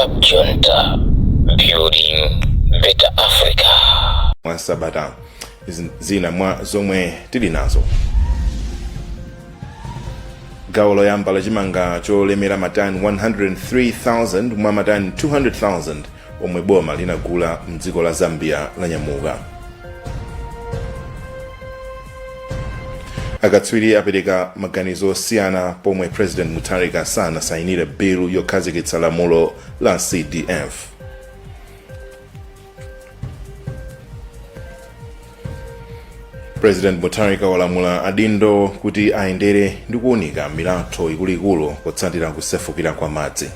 Junta, building better Africa. Mwasabata zina mwa zomwe tili nazo. Gawo loyamba la chimanga cholemera matani 103,000 mwa matani 200,000 omwe boma linagula mdziko la Zambia la nyamuka. Akatswiri apereka maganizo osiyana pomwe President Mutharika sanasayinire bill yokhazikitsa lamulo la CDF. President Mutharika walamula adindo kuti aendere ndi kuunika milatho ikuluikulu kutsatira kusefukira kwa madzi.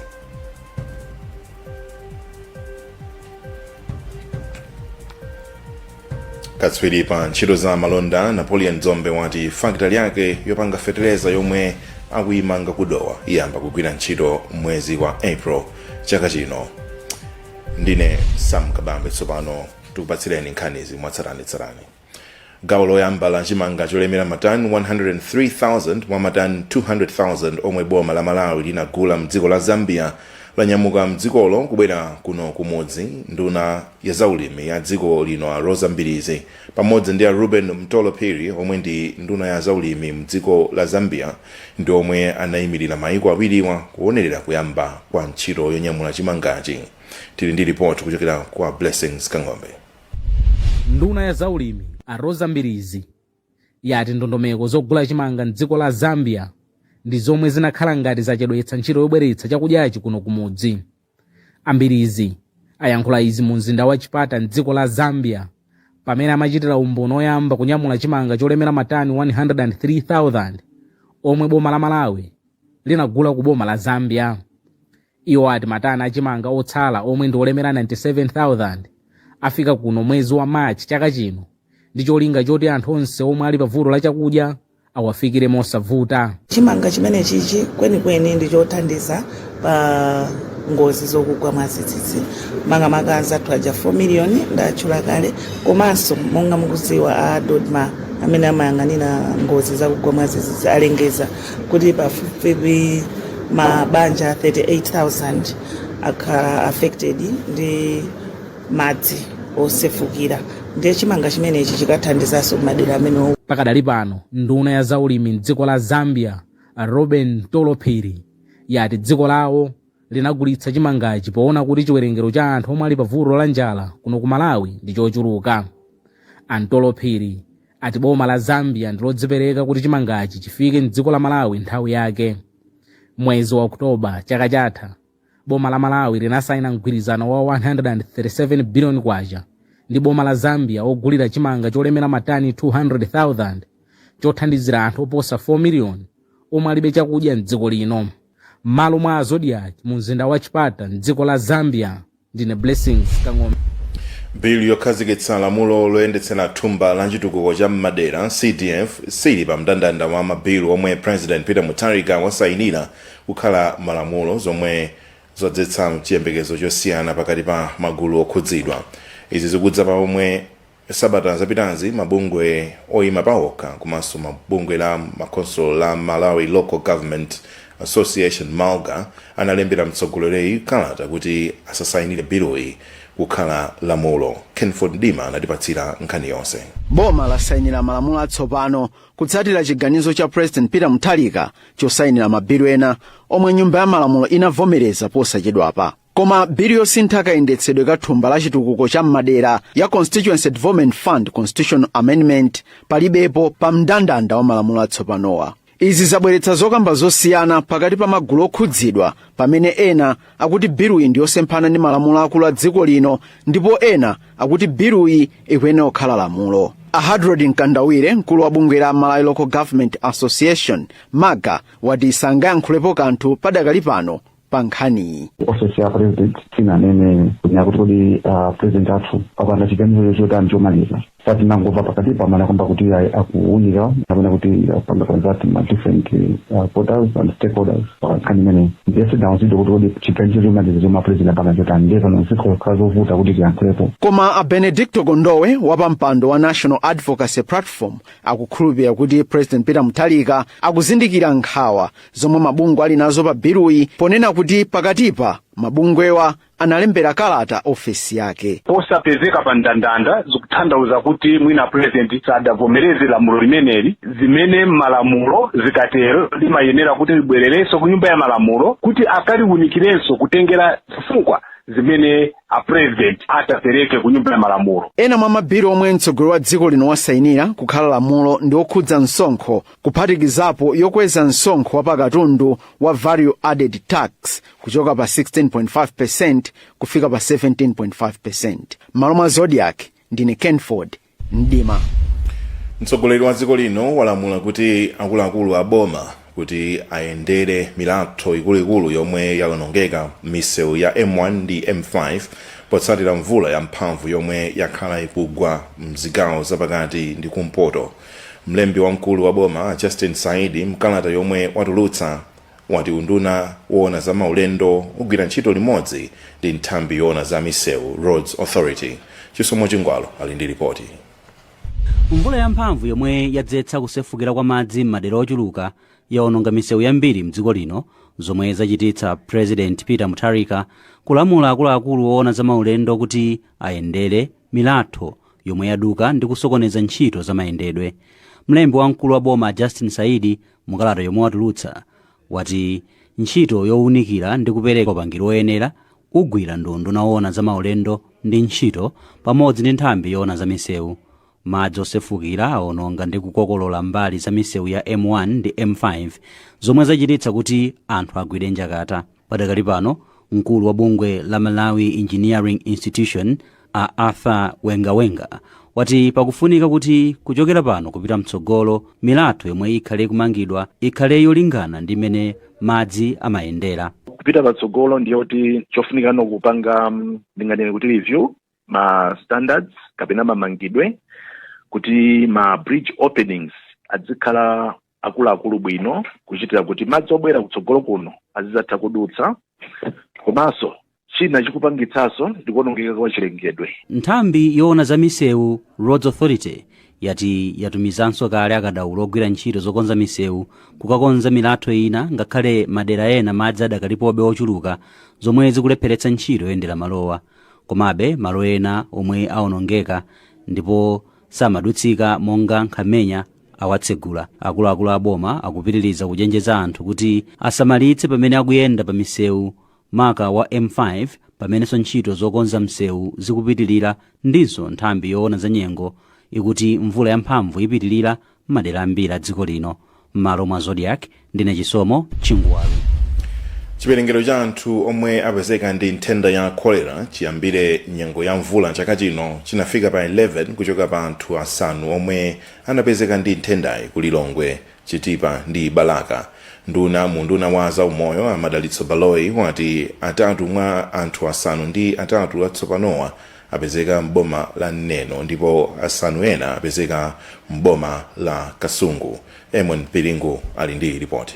Katswiri pa ntchito za malonda Napoleon Dzombe wati factory yake yopanga feteleza yomwe akuyimanga kudowa iyamba kugwira ntchito mwezi wa April chaka chino. Ndine Sam Kabambe tsopano tikupatsireni nkhanizi mwatsatanetsatane. Gawo loyamba la chimanga cholemera matani 103,000 mwa matani 200,000 omwe boma la Malawi linagula mdziko la Zambia lanyamuka mdzikolo kubwera kuno kumudzi. Nduna ya zaulimi ya dziko lino a Rosa Mbirizi pamodzi ndi a Ruben Mtolo Phiri omwe ndi nduna ya zaulimi mdziko la Zambia ndi omwe anayimirira maiko awiriwa kuonerera kuyamba kwa ntchito yonyamula chimangachi. Tili ndi report kuchokera kwa Blessings Kangombe. Nduna ya zaulimi a Rosa Mbirizi yati ndondomeko zogula chimanga mdziko la Zambia ndi zomwe zinakhala ngati zachedwetsa ntchito yobweretsa chakudyachi kuno kumudzi. Ambirizi ayankhula izi mu mzinda wa Chipata mdziko la Zambia pamene amachitira umboni oyamba kunyamula chimanga cholemera matani 103,000 omwe boma la Malawi linagula ku boma la Zambia. Iwo ati matani achimanga otsala omwe ndi olemera 97,000 afika kuno mwezi wa Machi chaka chino ndi cholinga choti anthu onse omwe ali pavuto la chakudya awafikire mosavuta. Chimanga chimene chichi kwenikweni ndi chothandiza pa ngozi zokugwa mwadzidzidzi. Makamaka athu aja 4 million ndatchula kale, komanso monga mukudziwa a Dodma amene amayang'anira ngozi zakugwa mwadzidzidzi alengeza kuti pafupifupi mabanja 38,000 akhala affected ndi madzi osefukira. Ndiye chimanga chimene ichi chikathandizanso madera amene. Pakadali pano nduna ya zaulimi mdziko la Zambia Ruben Mtolo Phiri yati dziko lawo linagulitsa chimangachi poona kuti chiwerengero cha anthu omwe ali pavuto la njala kuno ku Malawi ndi chochuluka. Mtolo Phiri ati boma la Zambia ndilodzipereka kuti chimangachi chifike mdziko la Malawi nthawi yake. Mwezi wa Oktoba chaka chatha boma la Malawi linasayina mgwirizano wa 137 billion kwacha ndi boma la Zambia ogulira chimanga cholemera matani 200,000 chothandizira anthu oposa 4 million omwe alibe chakudya mdziko lino. Malo mwa Zodiac mu mzinda wa Chipata mdziko la Zambia, ndine Blessings Kangombe. Bill yokhazikitsa lamulo loyendetsera thumba la chitukuko cha Madera CDF sili pa mndandanda wa mabilu omwe President Peter Mutharika wasayinira kukhala malamulo zomwe zodzetsa chiyembekezo chosiyana pakati pa magulu okhudzidwa. Izi zikudza pa omwe sabata zapitazi mabungwe oyima pawokha komanso mabungwe la makonsolo la Malawi Local Government Association MALGA analembera mtsogoleri kalata kuti asasayinire biluyi kukhala lamulo. Kenford Dima anatipatsira nkhani yonse. Boma lasayinira malamulo atsopano kutsatira chiganizo cha President Peter Mutharika chosayinira mabilu ena omwe nyumba ya malamulo inavomereza posachedwapa. Koma bilu yosintha kayendetsedwe ka thumba la chitukuko cha Madera ya Constituency Development Fund Constitutional Amendment palibepo pa mndandanda wa malamulo atsopanowa. Izi zabweretsa zokamba zosiyana pakati pa magulu okhudzidwa pamene ena akuti biluyi ndi yosemphana ndi malamulo akulu a dziko lino ndipo ena akuti biluyi ikuyenera kukhala lamulo. Ahadrod Nkandawire, mkulu wa bungwe la Malawi Local Government Association MAGA, wati sangayankhulepo kanthu padakali pano pa nkhaniyi. Ofisi ya President tinanene kunya kuti President athu apanda chiganizo chotani chomaliza. But nangova pakati pa maana kwamba kuti akuunika na kuti panga contact ma different portals and stakeholders kanimene ndese downzito kuti chipenjero madizo ma president panga jota ndeza no siko kazo vuta kuti yanklepo. Koma a Benedicto Gondowe wapampando wa National Advocacy Platform akukhulupirira kuti President Peter Mutharika akuzindikira nkhawa zomwe mabungwe ali nazo pa biluyi ponena kuti pakatipa mabungwewa analembera kalata ofisi yake. Posapezeka pa ndandanda zikutanthauza kuti mwina president sadavomereze lamulo limeneli zimene malamulo zikatero limayenera kuti libwererenso ku nyumba ya malamulo kuti akaliwunikirenso kutengera zifukwa zimene a president atapereke ku nyumba ya malamulo. Ena mwa mabiro omwe mtsogoleri wa dziko lino wasayinira kukhala lamulo ndi okhudza msonkho kuphatikizapo yokweza msonkho wa pakatundu wa value added tax kuchoka pa 16.5% kufika pa 17.5%. Malo mwa Zodiac ndine Kenford Mdima. Mtsogoleri wa dziko lino walamula kuti akuluakulu a boma kuti ayendere milatho ikuluikulu yomwe yawonongeka misewu ya M1 ndi M5 potsatira mvula ya mphamvu yomwe yakhala ikugwa mzigawo zapakati ndi kumpoto. Mlembi wamkulu wa boma Justin Saidi mkalata yomwe watulutsa wati unduna woona za maulendo ugwira ntchito limodzi ndi nthambi yoona za misewu Roads Authority. Chisomo Chingwalo ali ndi ripoti. Mvula ya mphamvu yomwe yadzetsa kusefukira kwa madzi m'madera ochuluka yawononga misewu yambiri mdziko lino zomwe zachititsa President Peter Mutharika kulamula akuluakulu woona za maulendo kuti ayendere milatho yomwe yaduka ndi kusokoneza ntchito za mayendedwe. Mlembi wamkulu wa boma Justin Saidi mukalata yomwe watulutsa wati ntchito yowunikira ndi kupereka upangiri oyenera ugwira nduna woona za maulendo ndi ntchito pamodzi ndi nthambi yoona za misewu. Madzi osefukira awononga ndi kukokolola mbali za misewu ya M1 ndi M5 zomwe zachititsa kuti anthu agwire njakata. Padakali pano mkulu wa bungwe la Malawi Engineering Institution Arthur Wengawenga wati pakufunika kuti kuchokera pano kupita mtsogolo milatho yomwe ikhale kumangidwa ikhale yolingana ndi mene madzi amayendera. Kupita patsogolo ndiyo kuti chofunika kupanga ndingatine kuti review ma standards kapena mamangidwe kuti ma bridge openings adzikhala akuluakulu bwino kuchitira kuti madzi obwera kutsogolo kuno azizatha kudutsa komanso china chikupangitsaso ndikuonongeka kwa chilengedwe. Nthambi yoona za misewu Roads Authority yati yatumizanso kale akadaulo ogwira ntchito zokonza misewu kukakonza milatho ina ngakhale madera ena madzi adakalipobe ochuluka zomwe zikulepheretsa ntchito yoyendera malowa. Komabe malo ena omwe awonongeka ndipo samadutsika monga Nkhamenya awatsegula. Akuluakulu a boma akupitiriza kuchenjeza anthu kuti asamalitse pamene akuyenda pa misewu maka wa M5 pamenenso ntchito zokonza msewu zikupitirira ndinso nthambi yoona za nyengo ikuti mvula ya mphamvu ipitirira m'madera ambiri a dziko lino. M'malo mwa Zodiac ndine Chisomo Chingwalo. Chiwerengero cha anthu omwe apezeka ndi nthenda ya cholera chiyambire nyengo ya mvula chaka chino chinafika pa 11 kuchoka pa anthu 5 omwe anapezeka ndi nthendayi ku Lilongwe, Chitipa ndi Balaka. Nduna wa zaumoyo Amadalitso Baloyi wati atatu mwa anthu 5 ndi atatu atsopanowa apezeka mboma la Neno ndipo 5 ena apezeka mboma la Kasungu. Emon Pilingu ali ndi ripoti.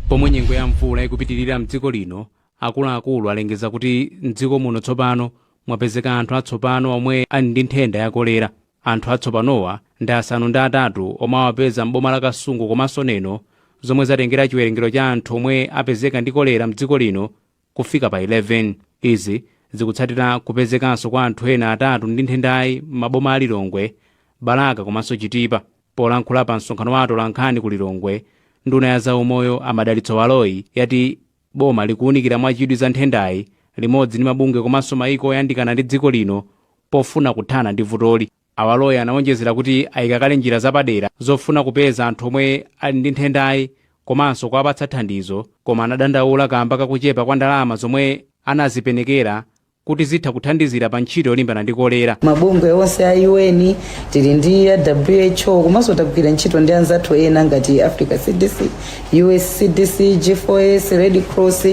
Pomwe nyengo ya mvula ikupitirira mdziko lino, akuluakulu alengeza kuti mdziko muno tsopano mwapezeka anthu atsopano omwe ali ndi nthenda ya kolera. Anthu atsopanowa ndi 5 omwe awapeza mboma la Kasungu komanso Neno zomwe zatengera chiwerengero cha anthu omwe apezeka ndi kolera mdziko lino kufika pa 11. Izi zikutsatira kupezekanso kwa anthu ena 3 ndi nthendayi m'maboma a Lilongwe, Balaka komanso Chitipa. Polankhula pa msonkhano wa atolankhani ku Lilongwe, nduna ya zaumoyo Amadalitso Baloyi yati boma likuwunikira mwachidwi za nthendayi limodzi ndi mabungwe komanso mayiko oyandikana ndi dziko lino pofuna kuthana ndi vutoli. Baloyi anawonjezera kuti ayikakale njira zapadera zofuna kupeza anthu omwe ali ndi nthendayi komanso kuwapatsa thandizo, koma anadandaula kamba kakuchepa kwa ndalama zomwe anazipenekera kuti zitha kuthandizira pa ntchito yolimbana ndi kolera. Mabungwe onse a UN tili ndi ya WHO komanso takugwira ntchito ndi anzathu ena ngati Africa CDC, US CDC, G4S, Red Cross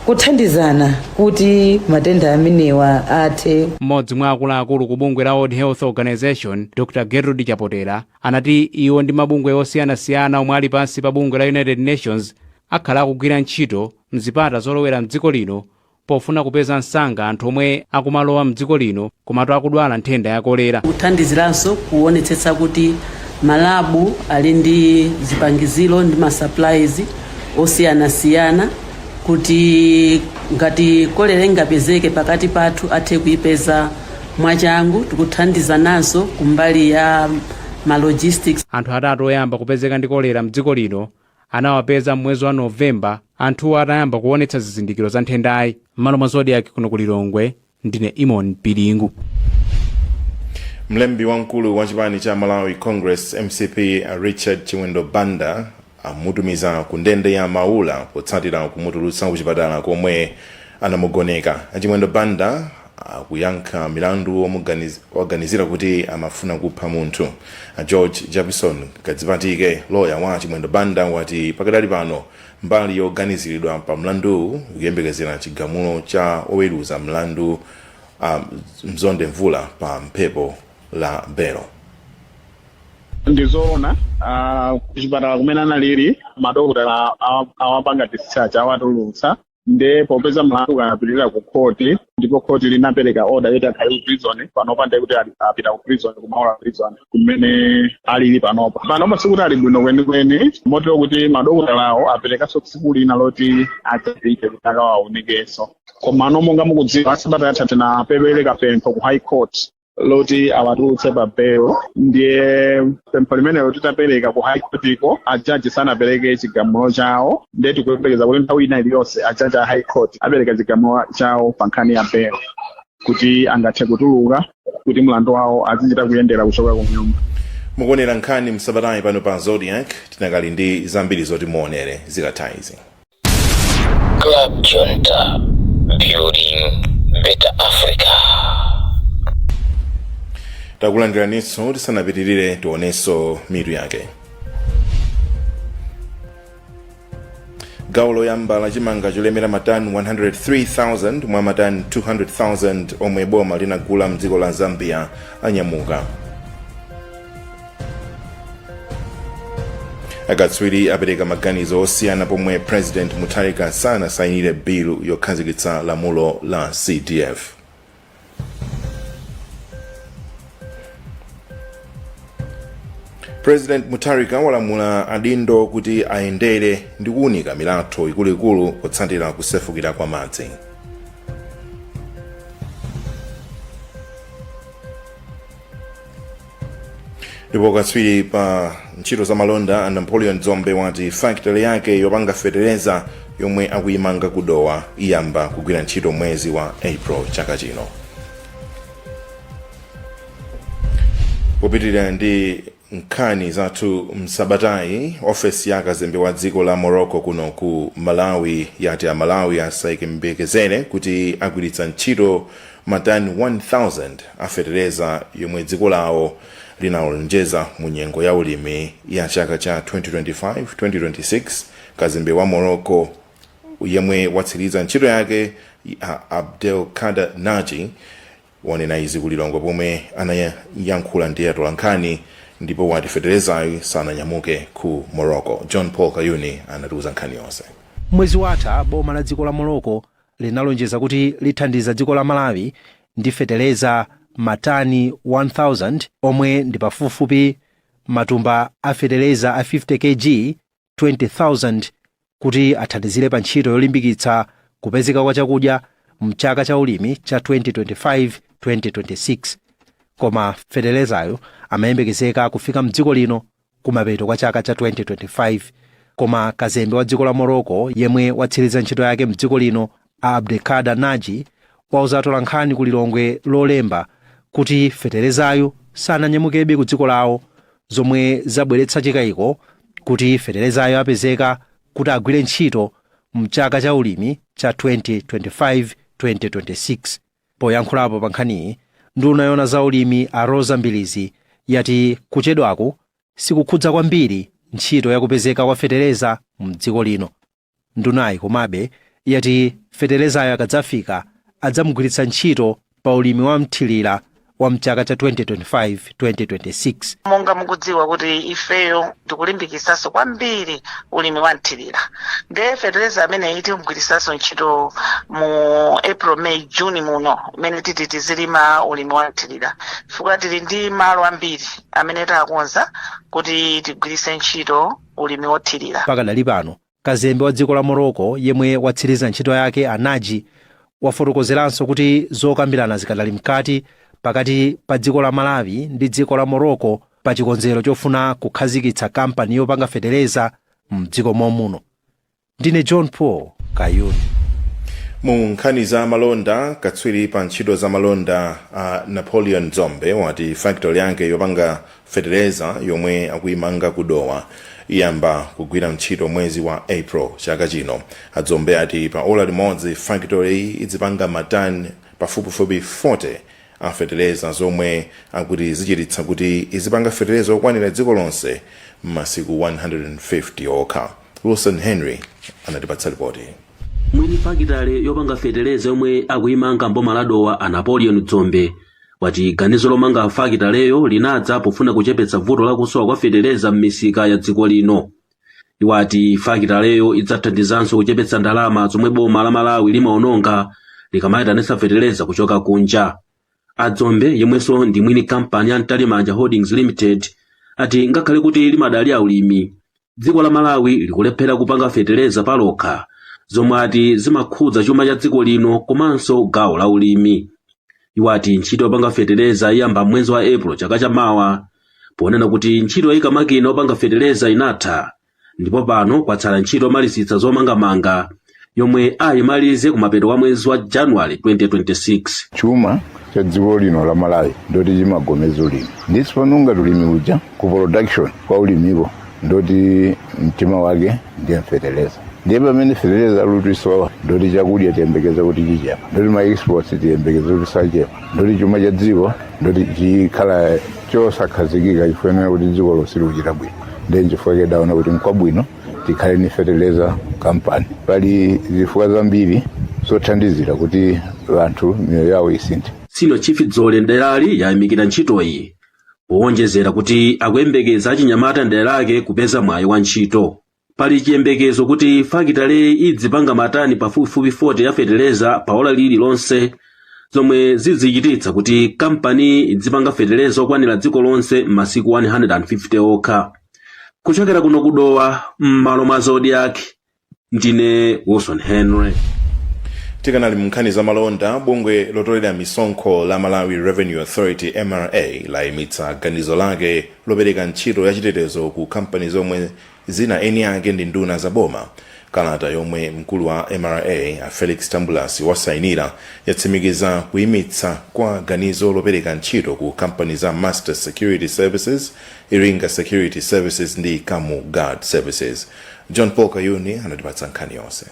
kuthandizana kuti matenda amenewa athe. Mmodzi mwa akuluakulu ku bungwe la World Health Organization, Dr. Gertrude Chapotera, anati iwo ndi mabungwe osiyanasiyana omwe ali pansi pa bungwe la United Nations akhala akugwira ntchito mzipata zolowera mdziko lino pofuna kupeza msanga anthu omwe akumalowa mdziko lino komatu akudwala nthenda ya kolera. Kuthandiziranso kuonetsetsa kuti malabu ali ndi zipangiziro ndi supplies osiyanasiyana kuti ngati kolera ingapezeke pakati pathu athe kuipeza mwachangu. Tikuthandiza nazo kumbali ya logistics. Anthu atatu oyamba kupezeka ndi kolera mdziko lino anawapeza mwezi wa Novemba, anthu atayamba kuonetsa zizindikiro za nthendayi. M'malo mwa Zodiac kuno ku Lilongwe, ndine Imon Pilingu. Mlembi wamkulu wa chipani cha Malawi Congress MCP Richard Chiwendo Banda amutumiza ku ndende ya Maula potsatira kumutulutsa ku chipatala komwe anamugoneka. Chiwendo Banda akuyankha milandu oganizira kuti amafuna kupha munthu. George Jefferson Kadzipatike, lawyer wa Chiwendo Banda, wati pakadali pano mbali yoganiziridwa pa mlandu kuyembekezera chigamulo cha oweruza mlandu Mzonde Mvula pa mphepo la Belo. Ndizoona kuchipatala kumene analili madokotala awapanga discharge awatulutsa nde popeza mlandu ukanapitira ku khoti ndipo khoti linapereka order yoti akhale ku prison panopa ndi kuti apita ku prison ku Maula prison kumene alili panopa sikuti ali bwino kwenikweni motero kuti madokotalawo aperekaso tsiku lina loti achapite kuti akawaonekenso. Koma monga mukudziwa Sabata yatha tinapereka pempho ku high court loti awatulutse pa bail. Ndiye pempho limenelo titapereka ku high court iko ajaji sanapereke chigamulo chawo, ndiye tikuyembekeza kuti nthawi ina iliyonse ajaji a high court apereka chigamulo chawo pa nkhani ya bail kuti angathe kutuluka kuti mlandu wawo azichita kuyendera kuchoka ku nyumba. Mukuonera nkhani msabatayi pano pa Zodiac, tinakali ndi zambiri zoti muonere zikataizi. Club Junta, building better Africa. Takulandiraniso tisanapitirire tionenso mitu yake. Gawo loyamba la chimanga cholemera matani 103,000 mwa matani 200,000 omwe boma linagula mdziko la Zambia anyamuka. Akatswiri apereka maganizo osiyana pomwe President Mutharika sanasayinire bill yokhazikitsa lamulo la CDF. President Mutharika walamula adindo kuti aendere ndi kuunika milatho ikuluikulu potsatira kusefukira kwa madzi. Ndipo katswiri pa ntchito za malonda Napoleon Dzombe wati factory yake yopanga fetereza yomwe akuyimanga kudowa iyamba kugwira ntchito mwezi wa April chaka chino. Kupitirira ndi nkhani zathu msabatayi, ofesi ya kazembe wa dziko la Morocco kuno ku Malawi yati a Malawi asayikembekezere kuti agwiritsa ntchito matani 1,000 afetereza yomwe dziko lawo linalonjeza mu nyengo ya ulimi ya chaka cha 2025-2026. Kazembe wa Morocco yemwe watsiriza ntchito yake Abdelkader Naji wanena izi ku Lilongwe pomwe anayankhula ndi atolankhani, ndipo wati feterezayo sananyamuke ku Morocco. John Paul Kayuni anatiuza nkhani yonse. Mwezi watha boma la dziko la Morocco linalonjeza kuti lithandiza dziko la Malawi ndi fetereza matani 1,000 omwe ndi pafupifupi matumba a fetereza a 50 kg 20,000 kuti athandizire pa ntchito yolimbikitsa kupezeka kwa chakudya mchaka cha ulimi cha 2025-2026. Koma feterezayo amayembekezeka kufika mdziko lino kumapeto kwa chaka cha 2025. Koma kazembe wa dziko la Morocco yemwe watsiriza ntchito yake mdziko lino Abdelkader Naji wauza atolankhani ku Lilongwe lolemba kuti feterezayo sananyamukebe ku dziko lawo, zomwe zabweretsa chikayiko kuti feterezayo apezeka kuti agwire ntchito mchaka cha ulimi cha 2025-2026. Poyankhulapo pa nkhaniyi, nduna yona za ulimi a Rosa Mbilizi yati kuchedwaku sikukhudza kwambiri ntchito yakupezeka kwa fetereza mdziko lino. Ndunayi komabe yati feterezayo akadzafika adzamugwiritsa ntchito pa ulimi wa mthirira wa mchaka cha 2025-2026. monga mukudziwa kuti ifeyo tikulimbikisaso kwambiri ulimi wa mthirira, nde fetereza amene timugwirisaso ntchito mu April, May, June muno imene titi tizilima ulimi wa mthirira, chifukwa tili ndi malo ambiri amene takonza kuti tigwirise ntchito ulimi wothirira. Pakadali pano kazembe wa dziko la Morocco yemwe watsiriza ntchito yake anaji wafotokozeranso kuti zokambirana zikadali mkati pakati pa dziko la Malawi ndi dziko la Morocco pa chikonzero chofuna kukhazikitsa kampani yopanga fetereza mdziko muno. Ndine John Paul Kayuni. Mu nkhani za malonda, katswiri pa ntchito za malonda Napoleon Dzombe wati factory yake yopanga fetereza yomwe akuyimanga kudowa iyamba kugwira ntchito mwezi wa April chaka chino. Adzombe ati pa ola limodzi factory idzipanga matani pafupifupi 40 a fetereza zomwe akuti zichititsa kuti izipanga fetereza okwanira dziko lonse masiku 150 okha. Wilson Henry anatipatsa ripoti. Mwini fakitale yopanga fetereza yomwe akuyimanga mboma la Dowa a Napoleon Dzombe wati ganizo lomanga fakitaleyo linadza pofuna kuchepetsa vuto la kusowa kwa fetereza m'misika ya dziko lino. Iwati fakitaleyo idzathandizanso kuchepetsa ndalama zomwe boma la Malawi limaononga likamayitanitsa fetereza kuchoka kunja. Adzombe yemwenso ndi mwini kampani ya Ntalimanja Holdings Limited ati ngakhale kuti limadali aulimi, dziko la Malawi likulephera kupanga fetereza palokha zomwe ati zimakhudza chuma cha dziko lino komanso gawo la ulimi. Iwati ntchito yopanga fetereza iyamba mwezi wa April chaka chamawa, ponena kuti ntchito yoyika makina opanga fetereza inatha, ndipo pano kwatsala ntchito yomalizitsa zomangamanga yomwe ayimalize kumapeto wa mwezi wa January 2026. Chuma cha dziko lino la Malawi ndoti chimagomeza ulimi, nditsi panonga tulimi uja ku production kwa ulimiko ndoti mtima wake ndiye fetereza. Ndiye pamene fetereza lutisowa ndoti chakudya tiyembekeza kuti chichepa, ndoti ma exports tiyembekeza kuti sachepa, ndoti chuma cha dziko ndoti chikhala chosakhazikika chifukwa kuti dziko lonse likuchita bwino. Ndiye chifukwa kedaona kuti nkwabwino tikhale ni fetereza company. Pali zifukwa zambiri zothandizira kuti anthu miyoyo yawo isinthe. Sino Chief Dzole ndelali yayimikira ntchito iyi powonjezera kuti akuyembekeza achinyamata ndelake kupeza mwayi wa ntchito. Pali chiyembekezo kuti fakitale idzipanga matani pafupifupi 40 ya fetereza pa ola lililonse zomwe zidzichititsa kuti kampani idzipanga fetereza okwanira dziko lonse masiku 150 okha. Kuchokera kuno kudowa m'malo mwa Zodiac, ndine Wilson Henry. Tikanali mnkhani za malonda, bungwe lotolera misonkho la Malawi Revenue Authority MRA layimitsa ganizo lake lopereka ntchito ya chitetezo ku kampani zomwe zina eni ake ndi nduna za boma. Kalata yomwe mkulu wa MRA Felix Tambulasi wasayinira yatsimikiza kuyimitsa kwa ganizo lopereka ntchito ku kampani za Master Security Services, Iringa Security Services ndi Kamu Guard Services. John Paul Kayuni anatipatsa nkhani yonse.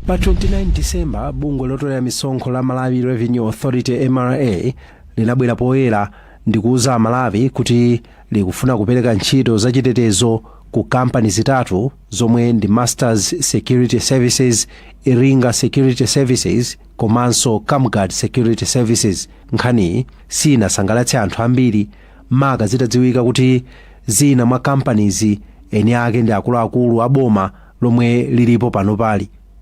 Pa 29 December, bungwe lotolera misonkho la Malawi Revenue Authority MRA linabwera poyera ndi kuuza Malawi kuti likufuna kupereka ntchito za chitetezo ku kampani zitatu zomwe ndi Masters Security Services, Iringa Security Services komanso Kamguard Security Services. Nkhani sinasangalatse anthu ambiri, maka zitadziwika kuti zina mwa kampanizi eni ake ndi akuluakulu aboma lomwe lilipo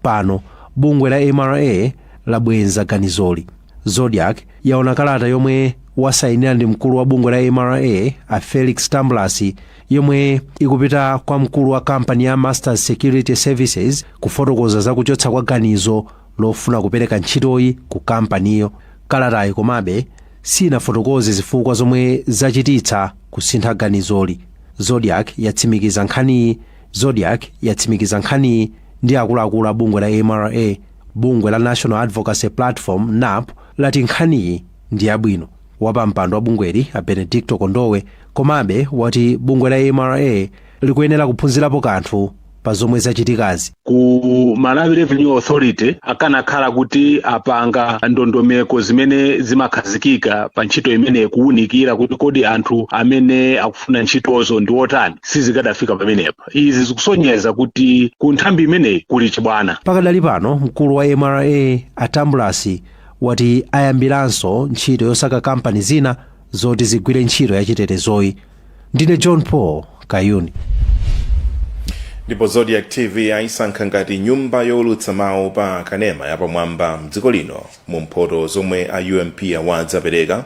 pano bungwe la MRA labwenza ganizoli. Zodiac yaona kalata yomwe wasayinira ndi mkulu wa bungwe la MRA a Felix Tambulasi yomwe ikupita kwa mkulu wa kampani ya Masters Security Services kufotokoza za kuchotsa kwa ganizo lofuna kupereka ntchitoyi ku kampaniyo. Kalatayi komabe sinafotokoze zifukwa zomwe zachititsa kusintha ganizoli. Zodiac yatsimikiza nkhani ndi akuluakulu a bungwe la MRA. Bungwe la National Advocacy Platform NAP lati nkhaniyi ndi yabwino. Wapampando wa bungweli a Benedicto Kondowe komabe wati bungwe la MRA likuyenera kuphunzirapo kanthu pa zomwe zachitikazi. Ku Malawi Revenue Authority akanakhala kuti apanga ndondomeko zimene zimakhazikika pa ntchito imene kuwunikira kuti kodi anthu amene akufuna ntchitozo ndi otani sizikadafika pamenepa. Izi zikusonyeza kuti ku nthambi imene kuli chibwana. Pakadali pano mkulu wa MRA Atambulasi wati ayambiranso ntchito yosaka kampani zina zoti zigwire ntchito yachitetezoyi. Ndine John Paul Kayuni. Ndipo Zodiac TV aisankha ngati nyumba yowulutsa mawu pa kanema yapamwamba mdziko lino mu mphoto zomwe a UMP Awards apereka.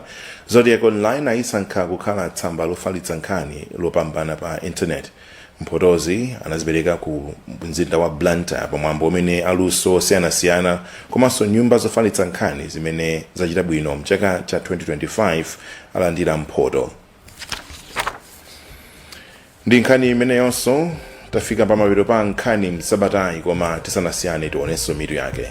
Zodiac Online aisankha kukhala tsamba lofalitsa nkhani lopambana pa internet. Mphotozi anazipereka ku mzinda wa Blantyre pamwambo umene aluso osiyanasiyana komanso nyumba zofalitsa nkhani zimene zachita bwino mchaka cha 2025 alandira mphoto. Ndi nkhani imene yonso tafika pamapeto pa nkhani msabatayi, koma tisanasiyane tionenso mitu yake.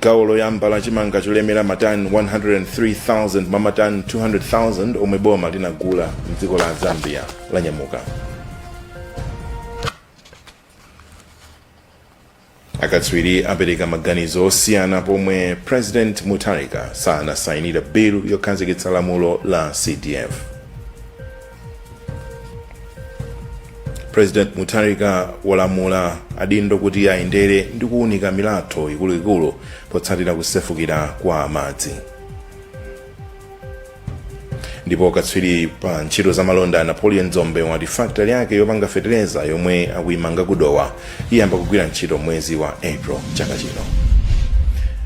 Gawo loyamba la chimanga cholemera matani 103,000 mwa matani 200,000 omwe boma linagula mdziko la Zambia lanyamuka. Akatswiri apereka maganizo osiyana pomwe President Mutharika sanasayinira bill yokhazikitsa lamulo la CDF. President Mutharika walamula adindo kuti ayendere ndi kuwunika milatho ikuluikulu potsatira kusefukira kwa madzi. Ndipo katswiri pa ntchito za malonda Napoleon Dzombe wati factory yake yopanga feteleza yomwe akuyimanga kudowa iyamba kugwira ntchito mwezi wa April chaka chino.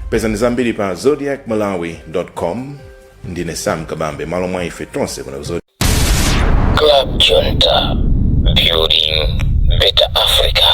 Pezani zambiri pa zodiacmalawi.com. Ndine Sam Kabambe, malo mwa ife tonse kuna Zodiac. Club Junta, building better Africa.